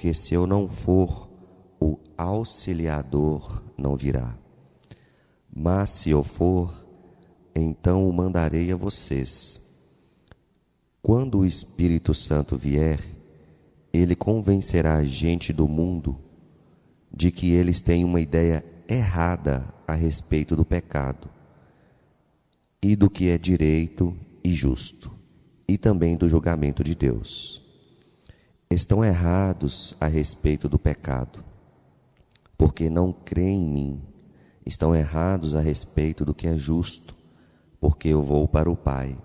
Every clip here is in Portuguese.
porque se eu não for, o Auxiliador não virá. Mas se eu for, então o mandarei a vocês. Quando o Espírito Santo vier, ele convencerá a gente do mundo de que eles têm uma ideia errada a respeito do pecado e do que é direito e justo, e também do julgamento de Deus. Estão errados a respeito do pecado, porque não creem em mim. Estão errados a respeito do que é justo, porque eu vou para o Pai,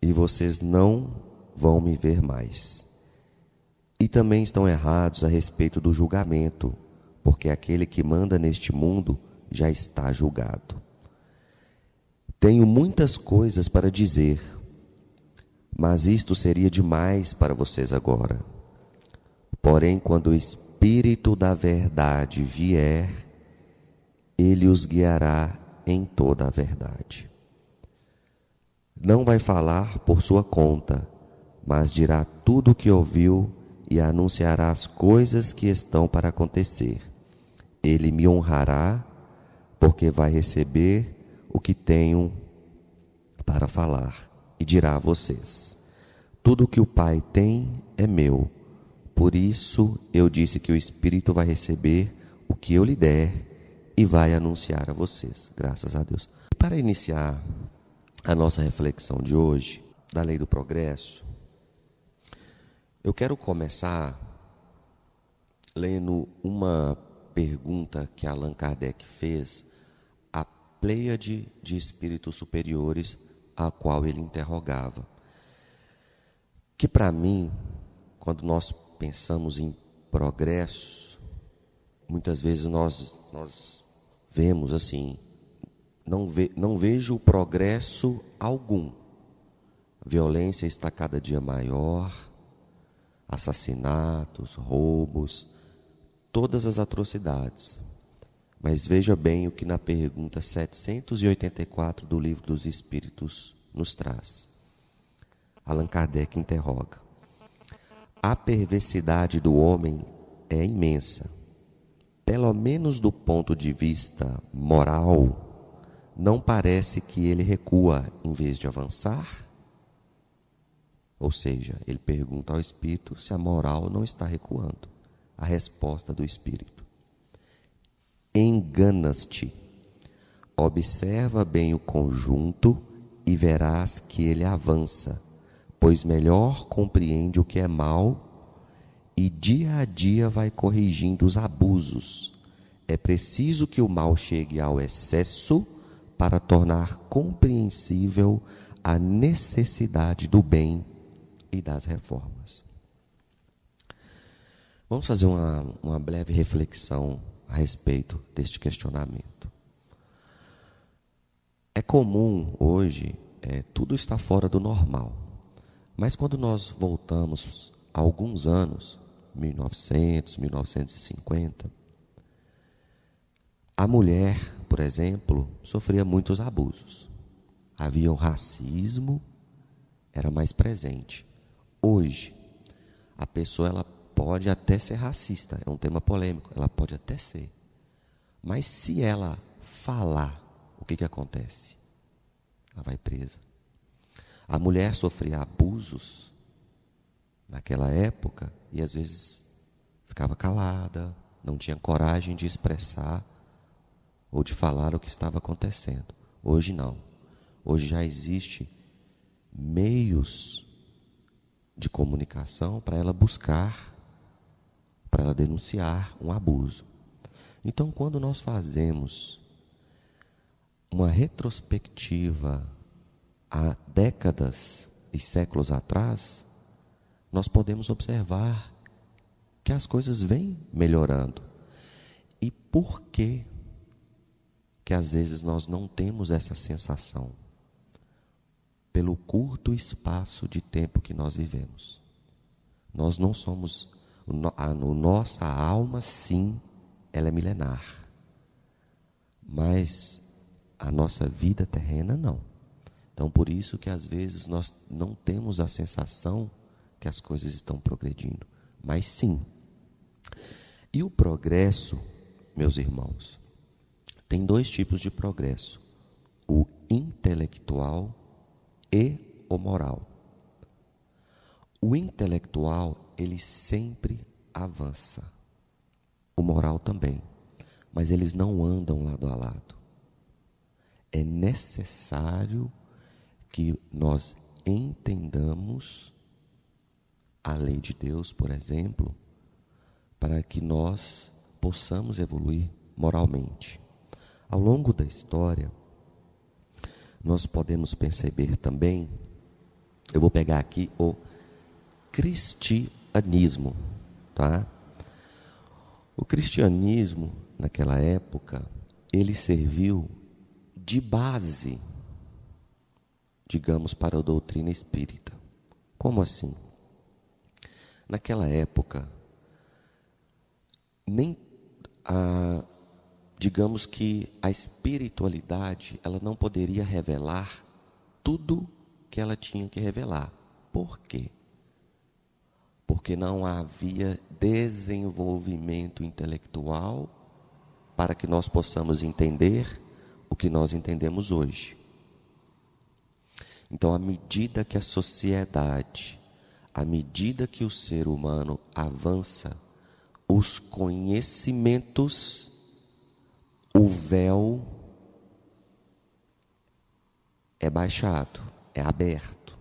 e vocês não vão me ver mais. E também estão errados a respeito do julgamento, porque aquele que manda neste mundo já está julgado. Tenho muitas coisas para dizer, mas isto seria demais para vocês agora. Porém, quando o Espírito da verdade vier, ele os guiará em toda a verdade. Não vai falar por sua conta, mas dirá tudo o que ouviu e anunciará as coisas que estão para acontecer. Ele me honrará, porque vai receber o que tenho para falar e dirá a vocês: tudo o que o Pai tem é meu. Por isso eu disse que o Espírito vai receber o que eu lhe der e vai anunciar a vocês. Graças a Deus. Para iniciar a nossa reflexão de hoje, da lei do progresso, eu quero começar lendo uma pergunta que Allan Kardec fez à pleiade de espíritos superiores a qual ele interrogava. Que para mim, quando nós pensamos em progresso, muitas vezes nós vemos assim, não vejo progresso algum. A violência está cada dia maior, assassinatos, roubos, todas as atrocidades. Mas veja bem o que na pergunta 784 do Livro dos Espíritos nos traz. Allan Kardec interroga: a perversidade do homem é imensa. Pelo menos do ponto de vista moral, não parece que ele recua em vez de avançar? Ou seja, ele pergunta ao Espírito se a moral não está recuando. A resposta do Espírito: enganas-te. Observa bem o conjunto e verás que ele avança, pois melhor compreende o que é mal e dia a dia vai corrigindo os abusos. É preciso que o mal chegue ao excesso para tornar compreensível a necessidade do bem e das reformas. Vamos fazer uma breve reflexão a respeito deste questionamento. É comum hoje, tudo está fora do normal. Mas quando nós voltamos a alguns anos, 1900, 1950, a mulher, por exemplo, sofria muitos abusos. Havia o racismo, era mais presente. Hoje, a pessoa ela pode até ser racista, é um tema polêmico, ela pode até ser. Mas se ela falar, o que acontece? Ela vai presa. A mulher sofria abusos naquela época e às vezes ficava calada, não tinha coragem de expressar ou de falar o que estava acontecendo. Hoje não. Hoje já existe meios de comunicação para ela buscar, para ela denunciar um abuso. Então, quando nós fazemos uma retrospectiva há décadas e séculos atrás, nós podemos observar que as coisas vêm melhorando. E por que às vezes nós não temos essa sensação? Pelo curto espaço de tempo que nós vivemos. Nós não somos, nossa alma sim, ela é milenar. Mas a nossa vida terrena não. Então por isso que às vezes nós não temos a sensação que as coisas estão progredindo. Mas sim. E o progresso, meus irmãos, tem dois tipos de progresso: o intelectual e o moral. O intelectual, ele sempre avança. O moral também. Mas eles não andam lado a lado. É necessário que nós entendamos a lei de Deus, por exemplo, para que nós possamos evoluir moralmente. Ao longo da história, nós podemos perceber também, eu vou pegar aqui o cristianismo, tá? O cristianismo, naquela época, ele serviu de base, digamos, para a doutrina espírita. Como assim? Naquela época, digamos que a espiritualidade, ela não poderia revelar tudo que ela tinha que revelar. Por quê? Porque não havia desenvolvimento intelectual para que nós possamos entender o que nós entendemos hoje. Então, à medida que a sociedade, à medida que o ser humano avança, os conhecimentos, o véu é baixado, é aberto.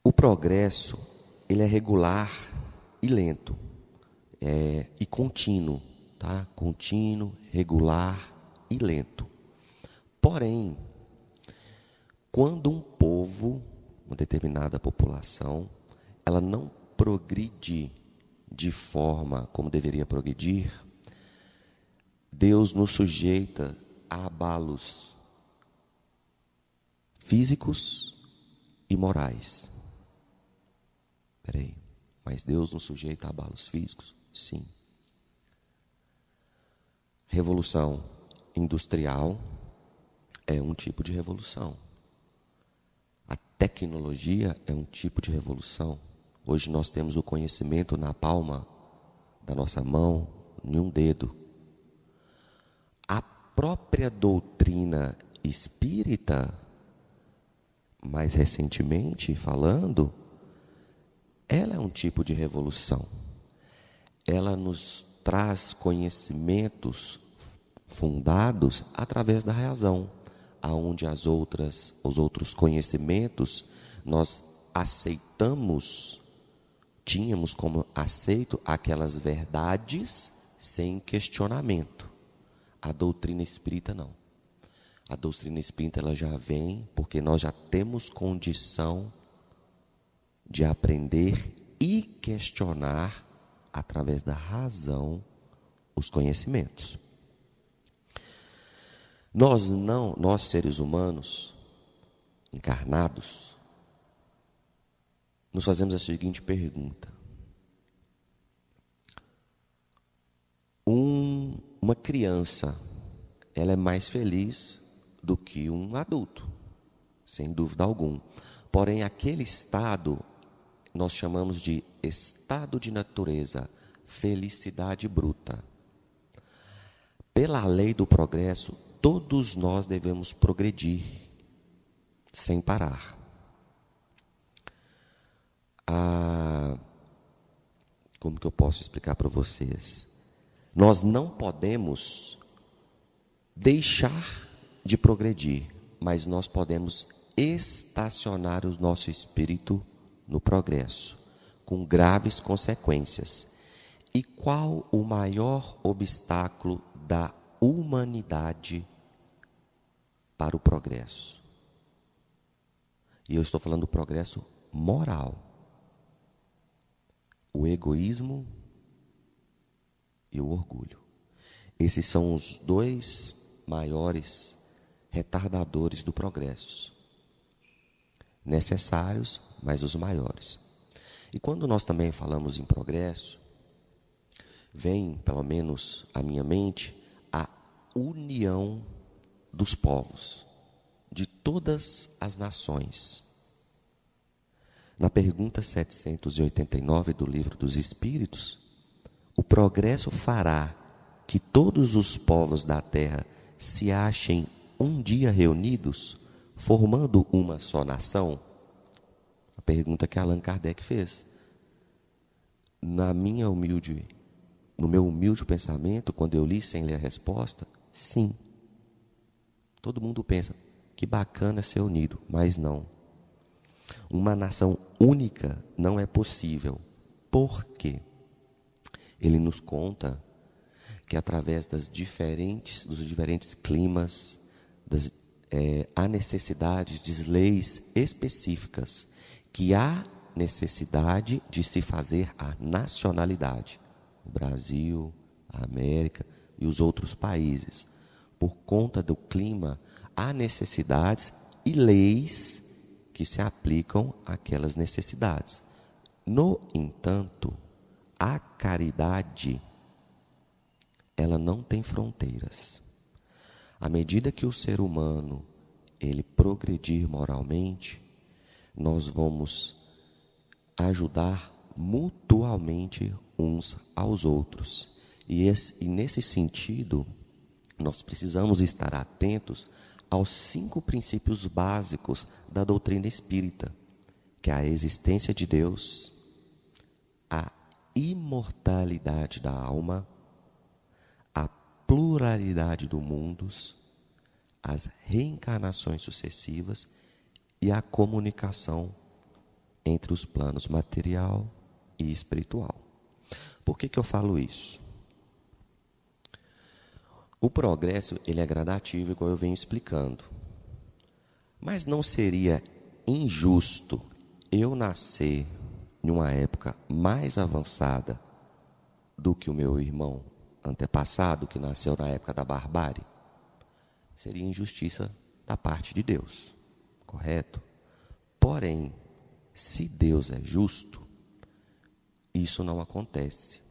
O progresso, ele é regular e lento, e contínuo, tá? Contínuo, regular e lento. Porém, quando um povo, uma determinada população, ela não progride de forma como deveria progredir, Deus nos sujeita a abalos físicos e morais. Mas Deus nos sujeita a abalos físicos? Sim. Revolução industrial é um tipo de revolução. A tecnologia é um tipo de revolução. Hoje nós temos o conhecimento na palma da nossa mão, em um dedo. A própria doutrina espírita, mais recentemente falando, ela é um tipo de revolução. Ela nos traz conhecimentos fundados através da razão, aonde os outros conhecimentos nós tínhamos como aceito aquelas verdades sem questionamento. A doutrina espírita não. A doutrina espírita ela já vem porque nós já temos condição de aprender e questionar através da razão os conhecimentos. Nós seres humanos encarnados, nos fazemos a seguinte pergunta: uma criança, ela é mais feliz do que um adulto, sem dúvida alguma. Porém, aquele estado nós chamamos de estado de natureza, felicidade bruta. Pela lei do progresso, todos nós devemos progredir sem parar. Como que eu posso explicar para vocês? Nós não podemos deixar de progredir, mas nós podemos estacionar o nosso espírito no progresso, com graves consequências. E qual o maior obstáculo da humanidade para o progresso? E eu estou falando do progresso moral. O egoísmo e o orgulho. Esses são os dois maiores retardadores do progresso. Necessários, mas os maiores. E quando nós também falamos em progresso, vem, pelo menos à minha mente, a união dos povos, de todas as nações. Na pergunta 789 do Livro dos Espíritos, o progresso fará que todos os povos da terra se achem um dia reunidos, formando uma só nação? A pergunta que Allan Kardec fez. No meu humilde pensamento, quando eu li sem ler a resposta, sim. Todo mundo pensa, que bacana ser unido, mas não. Uma nação única não é possível. Por quê? Ele nos conta que através dos diferentes climas, há necessidades de leis específicas, que há necessidade de se fazer a nacionalidade. O Brasil, a América e os outros países. Por conta do clima, há necessidades e leis que se aplicam àquelas necessidades. No entanto, a caridade, ela não tem fronteiras. À medida que o ser humano ele progredir moralmente, nós vamos ajudar mutuamente uns aos outros. E nesse sentido, nós precisamos estar atentos aos 5 princípios básicos da doutrina espírita, que é a existência de Deus, a imortalidade da alma, a pluralidade dos mundos, as reencarnações sucessivas e a comunicação entre os planos material e espiritual. Por que eu falo isso? O progresso, ele é gradativo, igual eu venho explicando. Mas não seria injusto eu nascer em uma época mais avançada do que o meu irmão antepassado, que nasceu na época da barbárie? Seria injustiça da parte de Deus, correto? Porém, se Deus é justo, isso não acontece.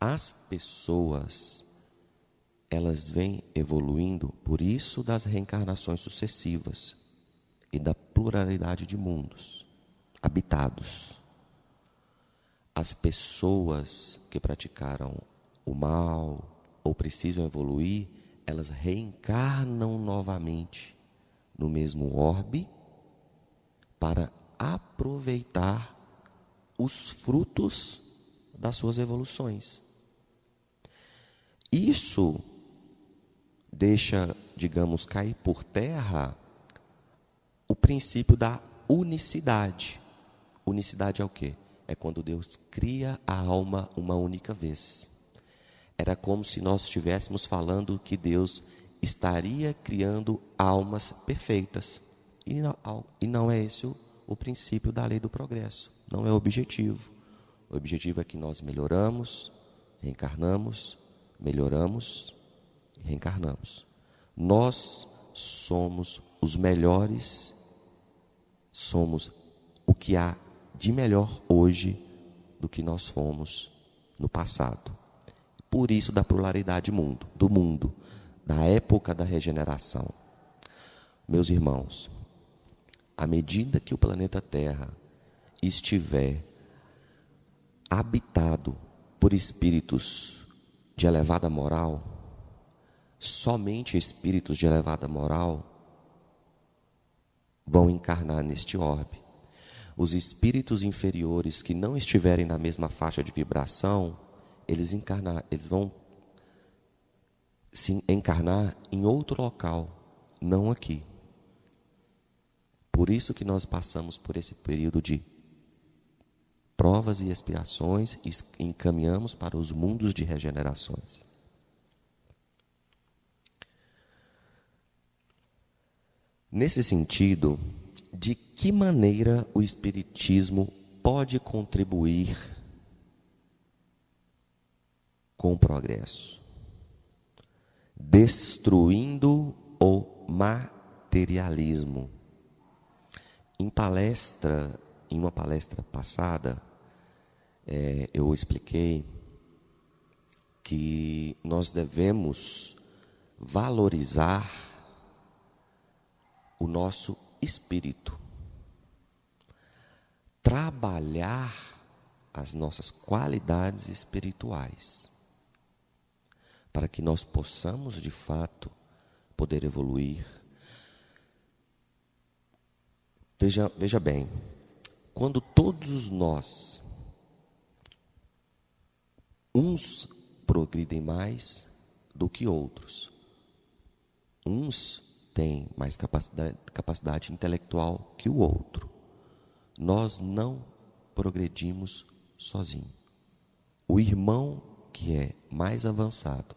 As pessoas, elas vêm evoluindo, por isso das reencarnações sucessivas e da pluralidade de mundos habitados. As pessoas que praticaram o mal ou precisam evoluir, elas reencarnam novamente no mesmo orbe para aproveitar os frutos das suas evoluções. Isso deixa, digamos, cair por terra o princípio da unicidade. Unicidade é o quê? É quando Deus cria a alma uma única vez. Era como se nós estivéssemos falando que Deus estaria criando almas perfeitas. E não é esse o princípio da lei do progresso. Não é o objetivo. O objetivo é que nós melhoramos, reencarnamos, melhoramos e reencarnamos. Nós somos os melhores, somos o que há de melhor hoje do que nós fomos no passado. Por isso da pluralidade do mundo, da época da regeneração. Meus irmãos, à medida que o planeta Terra estiver habitado por espíritos de elevada moral, somente espíritos de elevada moral vão encarnar neste orbe. Os espíritos inferiores que não estiverem na mesma faixa de vibração, eles vão se encarnar em outro local, não aqui. Por isso que nós passamos por esse período de provas e expiações e encaminhamos para os mundos de regenerações. Nesse sentido, de que maneira o Espiritismo pode contribuir com o progresso? Destruindo o materialismo. Em uma palestra passada, eu expliquei que nós devemos valorizar o nosso espírito. trabalhar as nossas qualidades espirituais, para que nós possamos, de fato, poder evoluir. Veja bem, quando todos nós, uns progridem mais do que outros, uns têm mais capacidade intelectual que o outro, nós não progredimos sozinhos. O irmão que é mais avançado,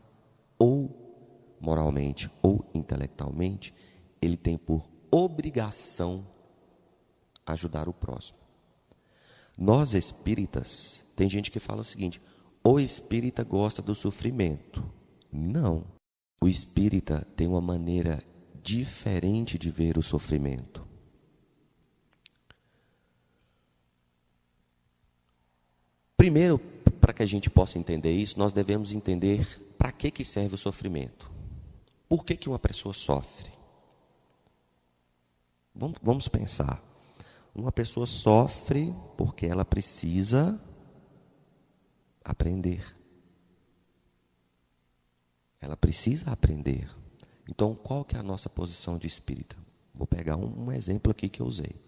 ou moralmente ou intelectualmente, ele tem por obrigação ajudar o próximo. Nós espíritas, tem gente que fala o seguinte: o espírita gosta do sofrimento. Não. O espírita tem uma maneira diferente de ver o sofrimento. Primeiro, para que a gente possa entender isso, nós devemos entender para que serve o sofrimento. Por que uma pessoa sofre? Vamos pensar. Uma pessoa sofre porque ela precisa aprender. Ela precisa aprender. Então, qual que é a nossa posição de espírita? Vou pegar um exemplo aqui que eu usei.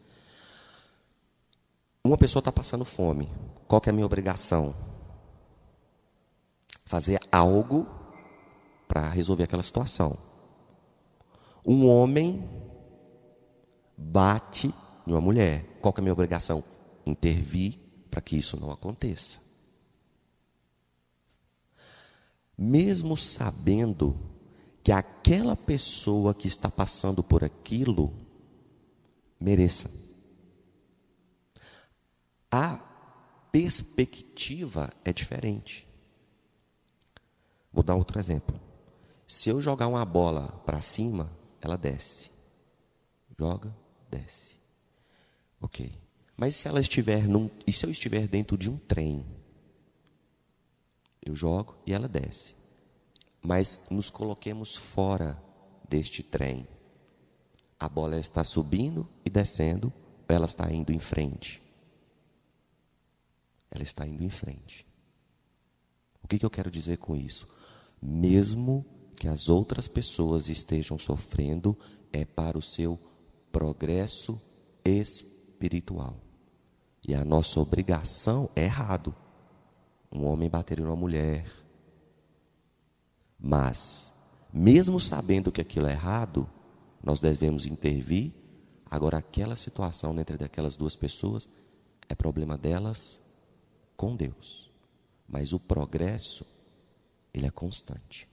Uma pessoa está passando fome. Qual que é a minha obrigação? Fazer algo para resolver aquela situação. Um homem bate em uma mulher. Qual que é a minha obrigação? Intervir para que isso não aconteça. Mesmo sabendo que aquela pessoa que está passando por aquilo mereça. A perspectiva é diferente. Vou dar outro exemplo. Se eu jogar uma bola para cima, ela desce. Joga, desce. Ok. Mas se ela estiver e se eu estiver dentro de um trem, eu jogo e ela desce. Mas nos coloquemos fora deste trem. A bola está subindo e descendo, ou ela está indo em frente? Ela está indo em frente. O que eu quero dizer com isso? Mesmo que as outras pessoas estejam sofrendo, é para o seu progresso espiritual. E a nossa obrigação é errado. Um homem bater em uma mulher. Mas, mesmo sabendo que aquilo é errado, nós devemos intervir. Agora, aquela situação entre aquelas duas pessoas é problema delas com Deus. Mas o progresso, ele é constante.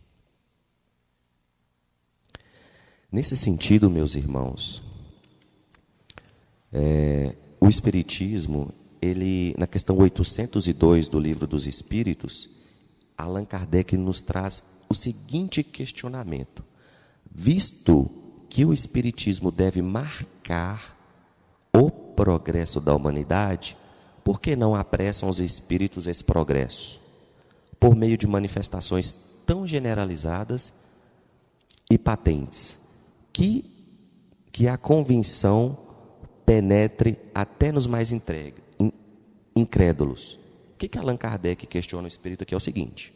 Nesse sentido, meus irmãos, o Espiritismo, ele, na questão 802 do Livro dos Espíritos, Allan Kardec nos traz o seguinte questionamento: visto que o Espiritismo deve marcar o progresso da humanidade, por que não apressam os espíritos esse progresso? Por meio de manifestações tão generalizadas e patentes, que a convicção penetre até nos mais incrédulos. O que Allan Kardec questiona o espírito aqui é o seguinte: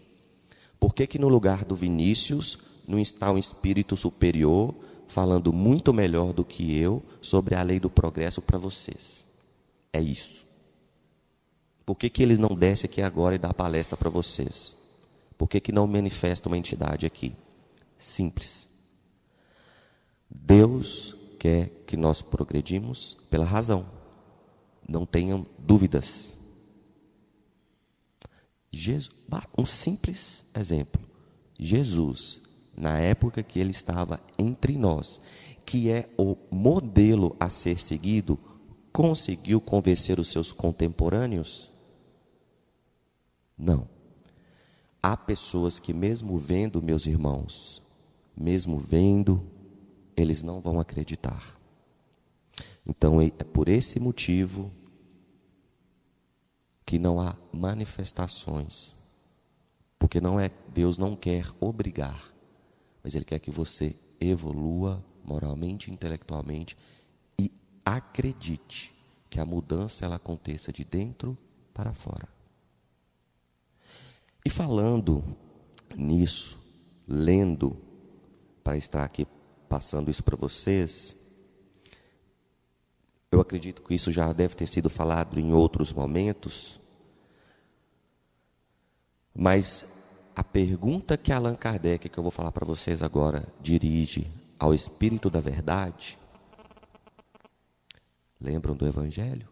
por que no lugar do Vinícius não está um espírito superior falando muito melhor do que eu sobre a lei do progresso para vocês? É isso. Por que ele não desce aqui agora e dá palestra para vocês? Por que não manifesta uma entidade aqui? Simples. Deus quer que nós progredimos pela razão. Não tenham dúvidas. Um simples exemplo. Jesus, na época que ele estava entre nós, que é o modelo a ser seguido, conseguiu convencer os seus contemporâneos? Não. Há pessoas que mesmo vendo, meus irmãos, mesmo vendo, eles não vão acreditar. Então é por esse motivo que não há manifestações. Porque Deus não quer obrigar, mas Ele quer que você evolua moralmente, intelectualmente e acredite que a mudança ela aconteça de dentro para fora. E falando nisso, lendo, para estar aqui passando isso para vocês, eu acredito que isso já deve ter sido falado em outros momentos, mas a pergunta que Allan Kardec, que eu vou falar para vocês agora, dirige ao Espírito da Verdade, lembram do Evangelho?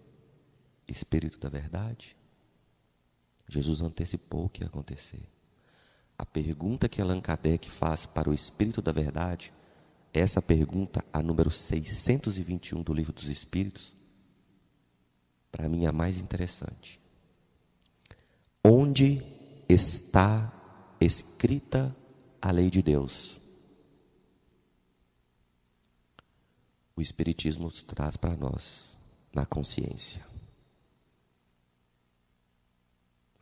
Espírito da Verdade? Jesus antecipou o que ia acontecer. A pergunta que Allan Kardec faz para o Espírito da Verdade, essa pergunta, a número 621 do Livro dos Espíritos, para mim é a mais interessante. Onde está escrita a lei de Deus? O Espiritismo traz para nós na consciência.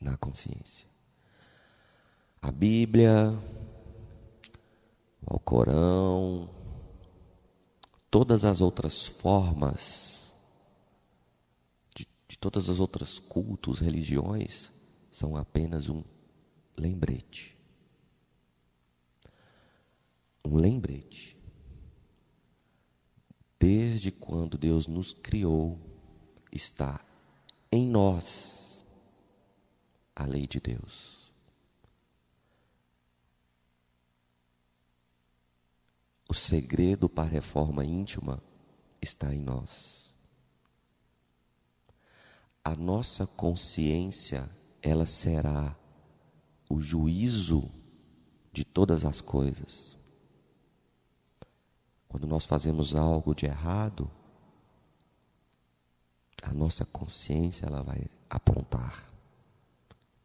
Na consciência. A Bíblia, o Alcorão, todas as outras formas, de todas as outras cultos, religiões, são apenas um lembrete. Um lembrete. Desde quando Deus nos criou, está em nós a lei de Deus. O segredo para a reforma íntima está em nós. A nossa consciência, ela será o juízo de todas as coisas. Quando nós fazemos algo de errado, a nossa consciência ela vai apontar.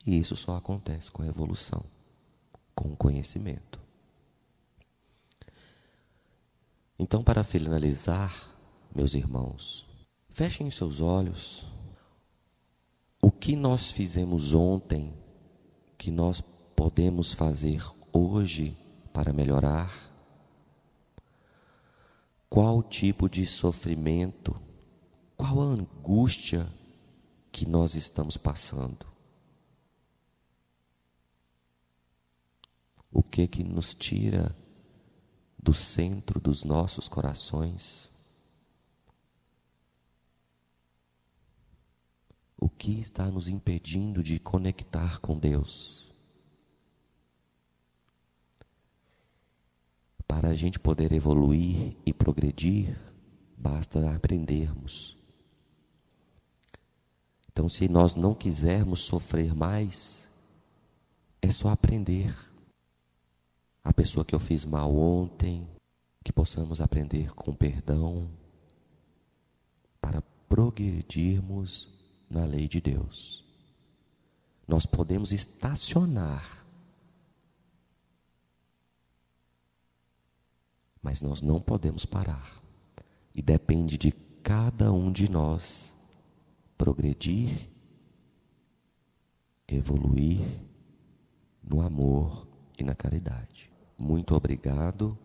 E isso só acontece com a evolução, com o conhecimento. Então, para finalizar, meus irmãos, fechem os seus olhos. O que nós fizemos ontem, que nós podemos fazer hoje para melhorar? Qual tipo de sofrimento, qual a angústia que nós estamos passando? O que nos tira do centro dos nossos corações? O que está nos impedindo de conectar com Deus? Para a gente poder evoluir e progredir, basta aprendermos. Então, se nós não quisermos sofrer mais, é só aprender. A pessoa que eu fiz mal ontem, que possamos aprender com perdão, para progredirmos na lei de Deus. Nós podemos estacionar, mas nós não podemos parar. E depende de cada um de nós progredir, evoluir no amor e na caridade. Muito obrigado.